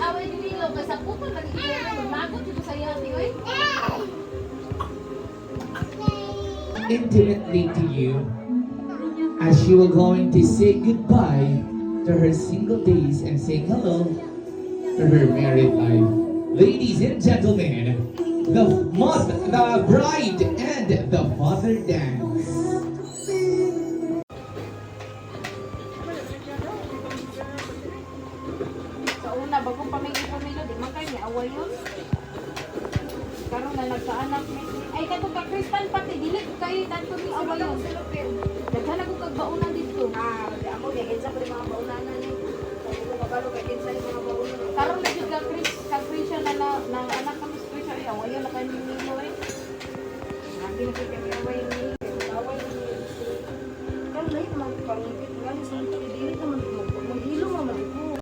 away ni Milo kay sa puto nag-iiwan lagot dito sa yati oy. Intimately to you as she will going to say goodbye to her single days and say hello to her married life. Ladies and gentlemen, the bride and the father dance. Sa una bagong pamilya ko Milo di man kay ni away yun. Karon na nagkaanak ni ay katong ka Kristan pati dili ko kay tanto ni away yun. Daghan ako kag baunan dito. Di ako, di kinsa pa rin mga baunanan eh. Kung ko kabalo kay kinsa yung mga baunanan. Karon na jud ka Christian na anak kami spiritual ay away yun na kay ni Milo eh. Lagi na kay